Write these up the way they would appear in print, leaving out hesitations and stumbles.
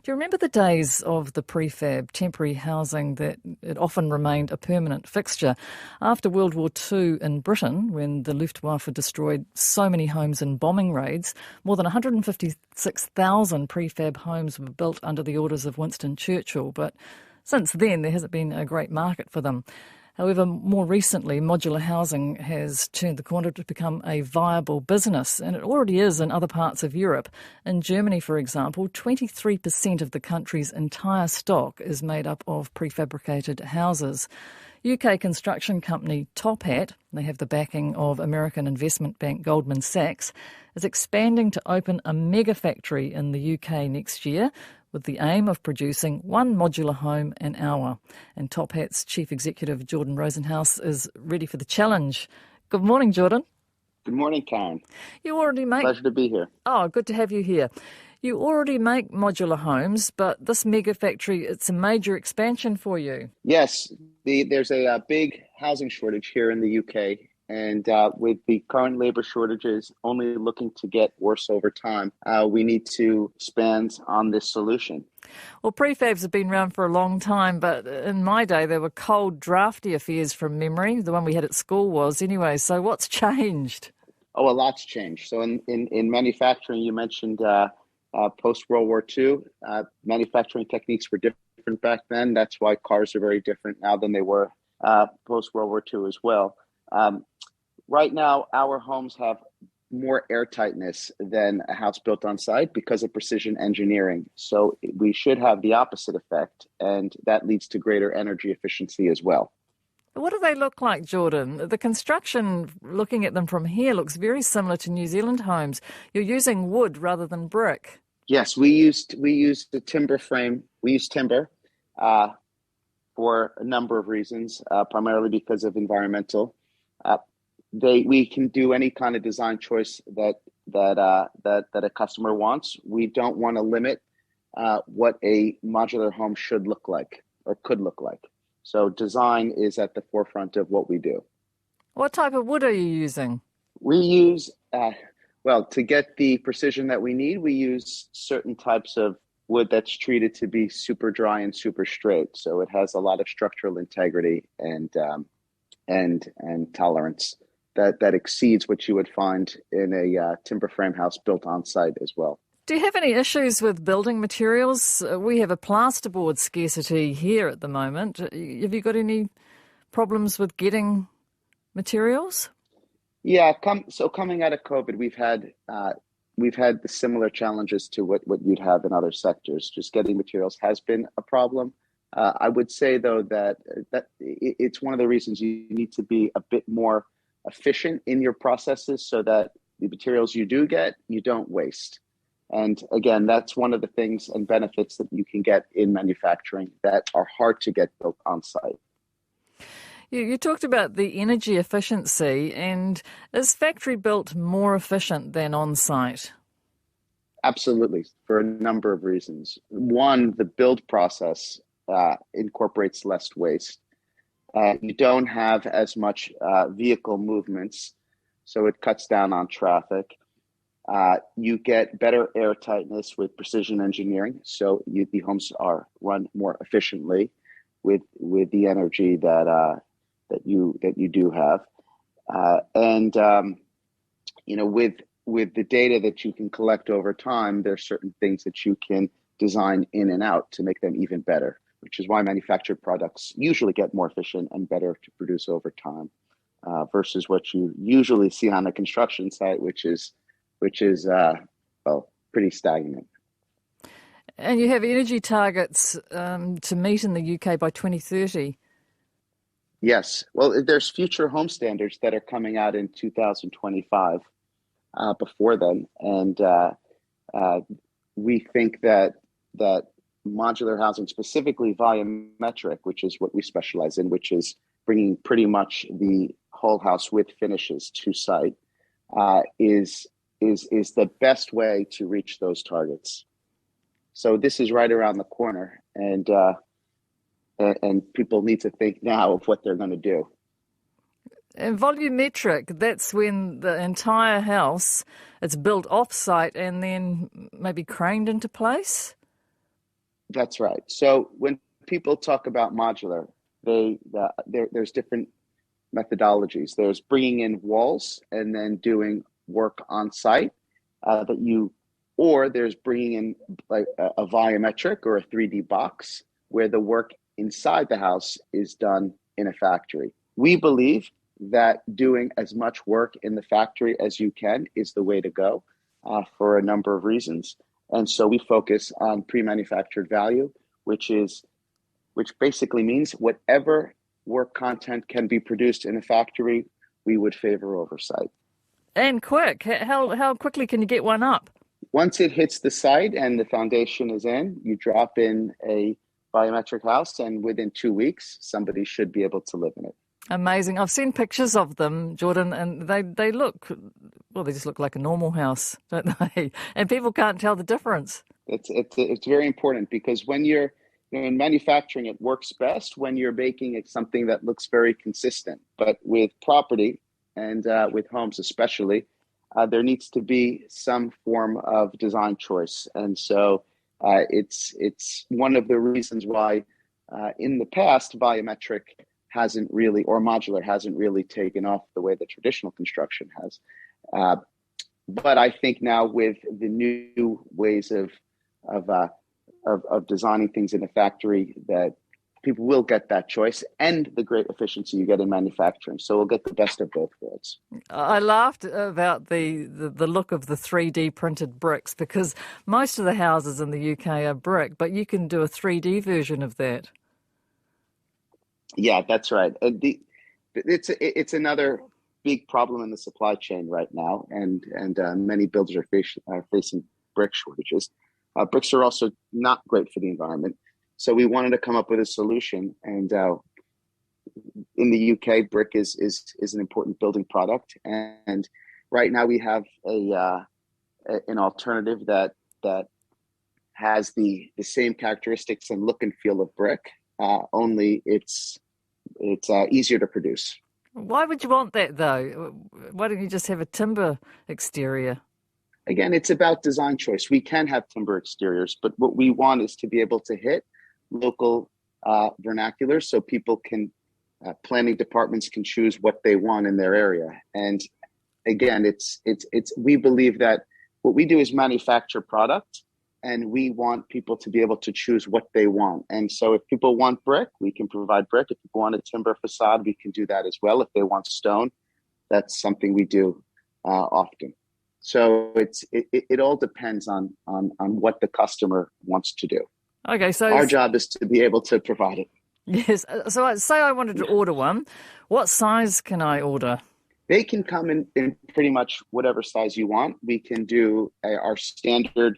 Do you remember the days of the prefab, temporary housing, that it often remained a permanent fixture? After World War II in Britain, when the Luftwaffe destroyed so many homes in bombing raids, more than 156,000 prefab homes were built under the orders of Winston Churchill, but since then there hasn't been a great market for them. However, more recently, modular housing has turned the corner to become a viable business, and it already is in other parts of Europe. In Germany, for example, 23% of the country's entire stock is made up of prefabricated houses. UK construction company TopHat, they have the backing of American investment bank Goldman Sachs, is expanding to open a mega factory in the UK next year, with the aim of producing one modular home an hour. And TopHat's Chief Executive Jordan Rosenhaus is ready for the challenge. Good morning, Jordan. Good morning, Karen. You already make... Pleasure to be here. Oh, good to have you here. You already make modular homes, but this mega factory, it's a major expansion for you. Yes, there's a big housing shortage here in the UK. And with the current labor shortages only looking to get worse over time, we need to expand on this solution. Well, prefabs have been around for a long time, but in my day they were cold, drafty affairs from memory. The one we had at school was anyway. So what's changed? Oh, a lot's changed. So in manufacturing, you mentioned post-World War II, manufacturing techniques were different back then. That's why cars are very different now than they were post-World War II as well. Right now, our homes have more airtightness than a house built on site because of precision engineering. So we should have the opposite effect, and that leads to greater energy efficiency as well. What do they look like, Jordan? The construction, looking at them from here, looks very similar to New Zealand homes. You're using wood rather than brick. Yes, we used the timber frame. We use timber for a number of reasons, primarily because of environmental. We can do any kind of design choice that a customer wants. We don't want to limit what a modular home should look like or could look like. So design is at the forefront of what we do. What type of wood are you using? We use, to get the precision that we need, we use certain types of wood that's treated to be super dry and super straight. So it has a lot of structural integrity and tolerance that exceeds what you would find in a timber frame house built on site as well. Do you have any issues with building materials? We have a plasterboard scarcity here at the moment. Have you got any problems with getting materials? Yeah, coming out of COVID, we've had the similar challenges to what you'd have in other sectors. Just getting materials has been a problem. I would say, though, that it's one of the reasons you need to be a bit more efficient in your processes so that the materials you do get, you don't waste. And again, that's one of the things and benefits that you can get in manufacturing that are hard to get built on site. You talked about the energy efficiency, and is factory built more efficient than on site? Absolutely, for a number of reasons. One, the build process incorporates less waste. You don't have as much vehicle movements, so it cuts down on traffic. You get better air tightness with precision engineering, so the homes are run more efficiently with the energy that you do have, with the data that you can collect over time, there's certain things that you can design in and out to make them even better, which is why manufactured products usually get more efficient and better to produce over time, versus what you usually see on a construction site, which is pretty stagnant. And you have energy targets to meet in the UK by 2030. Yes. Well, there's future home standards that are coming out in 2025 before then. And we think that modular housing, specifically volumetric, which is what we specialize in, which is bringing pretty much the whole house with finishes to site, is the best way to reach those targets. So this is right around the corner, and people need to think now of what they're going to do. And volumetric, that's when the entire house, it's built off-site and then maybe craned into place? That's right. So when people talk about modular, there's different methodologies. There's bringing in walls and then doing work on site that you, or there's bringing in like a volumetric or a 3D box where the work inside the house is done in a factory. We believe that doing as much work in the factory as you can is the way to go for a number of reasons. And so we focus on pre-manufactured value, which basically means whatever work content can be produced in a factory, we would favor oversight. And quick. How quickly can you get one up? Once it hits the site and the foundation is in, you drop in a biometric house, and within 2 weeks, somebody should be able to live in it. Amazing. I've seen pictures of them, Jordan, and they look, well, they just look like a normal house, don't they? And people can't tell the difference. It's very important because when you're in manufacturing, it works best when you're making something that looks very consistent. But with property and with homes especially, there needs to be some form of design choice. And so it's one of the reasons why in the past, volumetric hasn't really, or modular hasn't really taken off the way that traditional construction has. But I think now with the new ways of designing things in a factory, that people will get that choice and the great efficiency you get in manufacturing. So we'll get the best of both worlds. I laughed about the look of the 3D printed bricks because most of the houses in the UK are brick, but you can do a 3D version of that. Yeah, that's right. It's another big problem in the supply chain right now, and many builders are facing brick shortages. Bricks are also not great for the environment, so we wanted to come up with a solution. And in the UK, brick is an important building product, and right now we have an alternative that has the same characteristics and look and feel of brick, only it's easier to produce. Why would you want that, though? Why don't you just have a timber exterior? Again, it's about design choice. We can have timber exteriors, but what we want is to be able to hit local vernacular so people can, planning departments can choose what they want in their area. And again, we believe that what we do is manufacture product, and we want people to be able to choose what they want. And so if people want brick, we can provide brick. If people want a timber facade, we can do that as well. If they want stone, that's something we do often. So it all depends on what the customer wants to do. Okay, so our job is to be able to provide it. Yes. So say I wanted to order one. What size can I order? They can come in pretty much whatever size you want. We can do our standard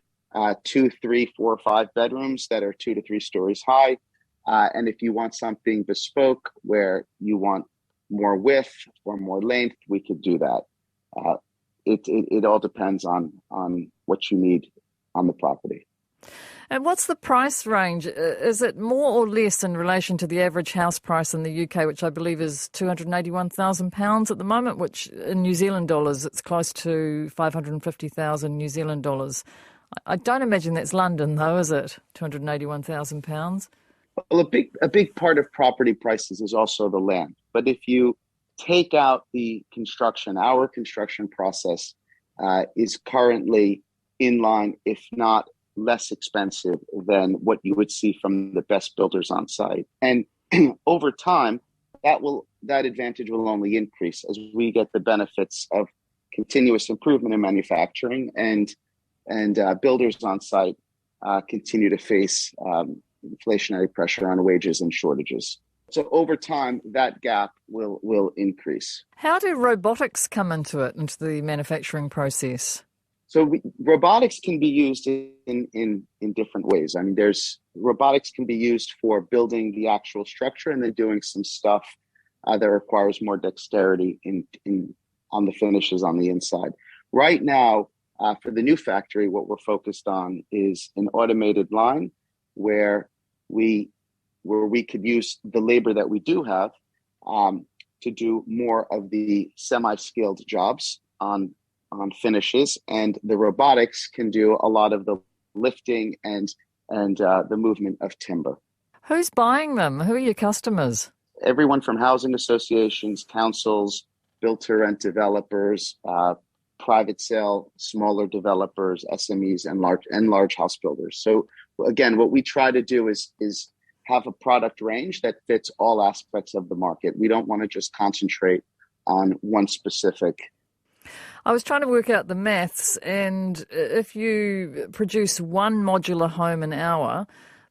2, 3, 4, 5 bedrooms that are 2 to 3 stories high. And if you want something bespoke where you want more width or more length, we could do that. It all depends on what you need on the property. And what's the price range? Is it more or less in relation to the average house price in the UK, which I believe is £281,000 at the moment, which in New Zealand dollars, it's close to 550,000 New Zealand dollars. I don't imagine that's London, though, is it? £281,000. Well, a big part of property prices is also the land. But if you take out the construction, our construction process is currently in line, if not less expensive than what you would see from the best builders on site. And over time, that advantage will only increase as we get the benefits of continuous improvement in manufacturing and builders on site continue to face inflationary pressure on wages and shortages. So over time, that gap will increase. How do robotics come into the manufacturing process? So robotics can be used in different ways. I mean, robotics can be used for building the actual structure and then doing some stuff that requires more dexterity on the finishes on the inside. Right now, for the new factory, what we're focused on is an automated line where we could use the labor that we do have to do more of the semi-skilled jobs on finishes, and the robotics can do a lot of the lifting and and the movement of timber. Who's buying them? Who are your customers? Everyone from housing associations, councils, build-to-rent developers, private sale, smaller developers, SMEs, and large house builders. So again, what we try to do is have a product range that fits all aspects of the market. We don't want to just concentrate on one specific. I was trying to work out the maths, and if you produce one modular home an hour,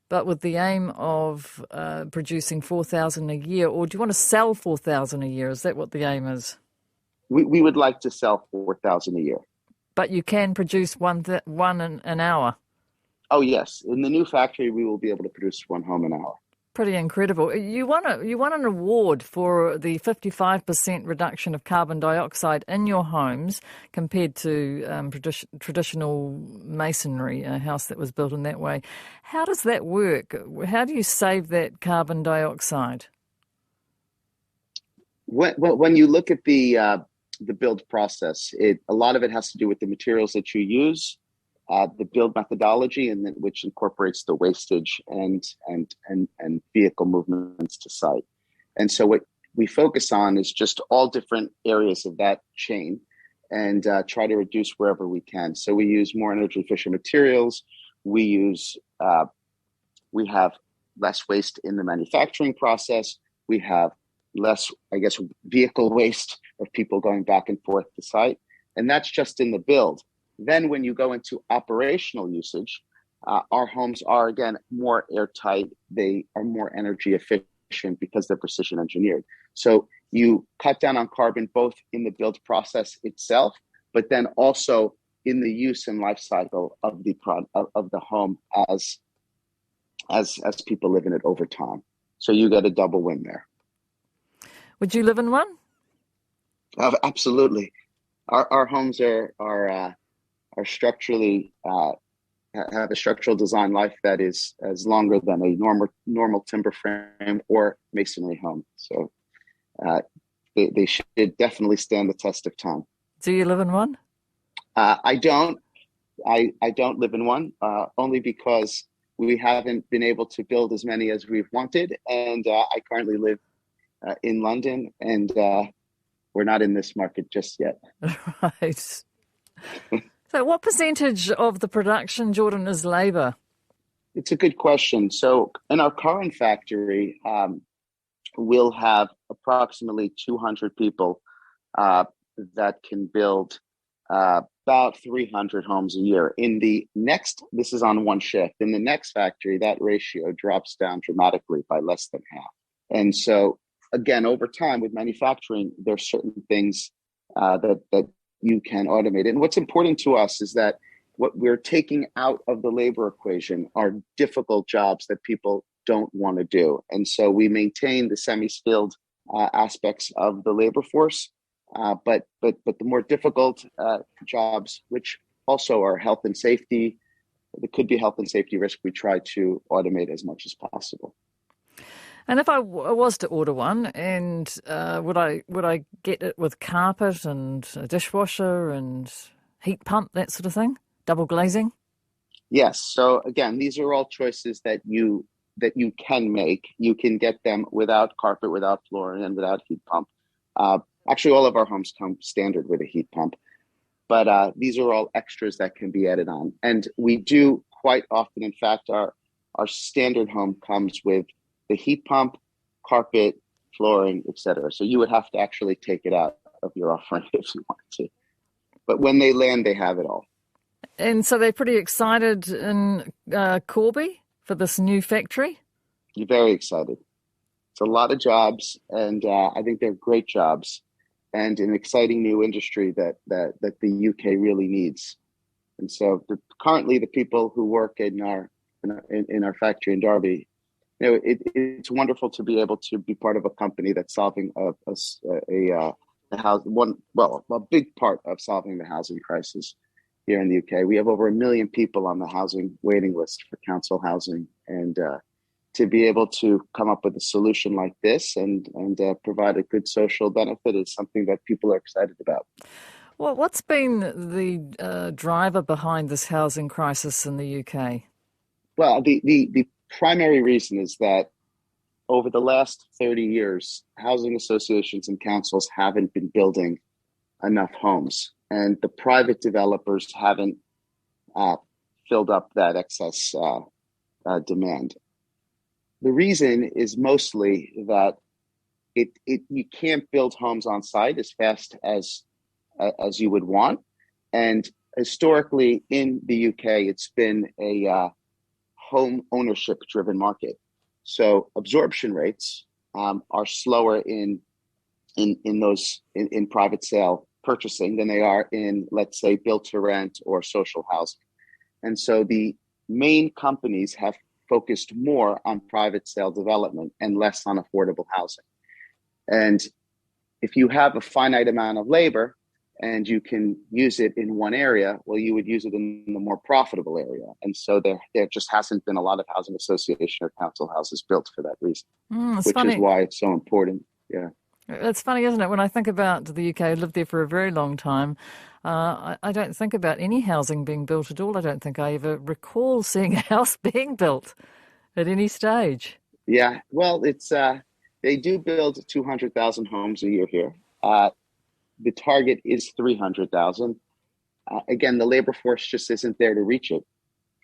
but with the aim of producing 4,000 a year, or do you want to sell 4,000 a year? Is that what the aim is? We would like to sell 4,000 a year. But you can produce one an hour? Oh, yes. In the new factory, we will be able to produce one home an hour. Pretty incredible. You won an award for the 55% reduction of carbon dioxide in your homes compared to traditional masonry, a house that was built in that way. How does that work? How do you save that carbon dioxide? When you look at the build process, a lot of it has to do with the materials that you use. The build methodology, and which incorporates the wastage and vehicle movements to site. And so what we focus on is just all different areas of that chain, and try to reduce wherever we can. So we use more energy efficient materials. We have less waste in the manufacturing process. We have less, vehicle waste of people going back and forth to site. And that's just in the build. Then when you go into operational usage, our homes are, again, more airtight. They are more energy efficient because they're precision engineered. So you cut down on carbon both in the build process itself, but then also in the use and life cycle of the home as people live in it over time. So you get a double win there. Would you live in one? Absolutely. Our homes are structurally have a structural design life that is longer than a normal timber frame or masonry home. So they should definitely stand the test of time. Do you live in one? I don't. I don't live in one, only because we haven't been able to build as many as we've wanted, and I currently live in London, and we're not in this market just yet. Right. So what percentage of the production, Jordan, is labour? It's a good question. So in our current factory, we'll have approximately 200 people that can build about 300 homes a year. This is on one shift. In the next factory, that ratio drops down dramatically by less than half. And so, again, over time with manufacturing, there's certain things that you can automate. And what's important to us is that what we're taking out of the labor equation are difficult jobs that people don't want to do. And so we maintain the semi-skilled aspects of the labor force, but the more difficult jobs, which also are health and safety, there could be health and safety risk, we try to automate as much as possible. And if I was to order one, and would I get it with carpet and a dishwasher and heat pump, that sort of thing? Double glazing? Yes. So again, these are all choices that you can make. You can get them without carpet, without flooring, and without heat pump. Actually, all of our homes come standard with a heat pump, but these are all extras that can be added on. And we do quite often, in fact, our standard home comes with the heat pump, carpet, flooring, etc. So you would have to actually take it out of your offering if you wanted to. But when they land, they have it all. And so they're pretty excited in Corby for this new factory? You're very excited. It's a lot of jobs, and I think they're great jobs and an exciting new industry that the UK really needs. And so currently the people who work in our factory in Derby, it's wonderful to be able to be part of a company that's solving a big part of solving the housing crisis here in the UK. We have over 1 million people on the housing waiting list for council housing, and to be able to come up with a solution like this and provide a good social benefit is something that people are excited about. Well, what's been the driver behind this housing crisis in the UK? Well, the primary reason is that over the last 30 years, housing associations and councils haven't been building enough homes, and the private developers haven't uh, filled up that excess demand. The reason is mostly that you can't build homes on site as fast as you would want, and historically in the UK, it's been a home ownership driven market. So absorption rates are slower in private sale purchasing than they are in, let's say, built to rent or social housing. And so the main companies have focused more on private sale development and less on affordable housing. And if you have a finite amount of labor and you can use it in one area, well, you would use it in the more profitable area. And so there just hasn't been a lot of housing association or council houses built for that reason, It's which funny. is why it's so important. Yeah. It's funny, isn't it? When I think about the UK, I lived there for a very long time. I don't think about any housing being built at all. I don't think I ever recall seeing a house being built at any stage. Yeah. Well, they do build 200,000 homes a year here. The target is 300,000. Again, the labor force just isn't there to reach it.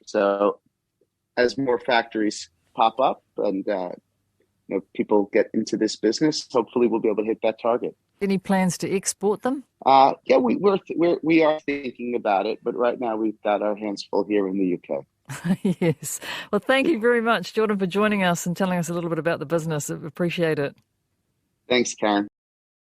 So as more factories pop up and people get into this business, hopefully we'll be able to hit that target. Any plans to export them? Yeah, we are thinking about it, but right now we've got our hands full here in the UK. Yes. Well, thank you very much, Jordan, for joining us and telling us a little bit about the business. I appreciate it. Thanks, Karen.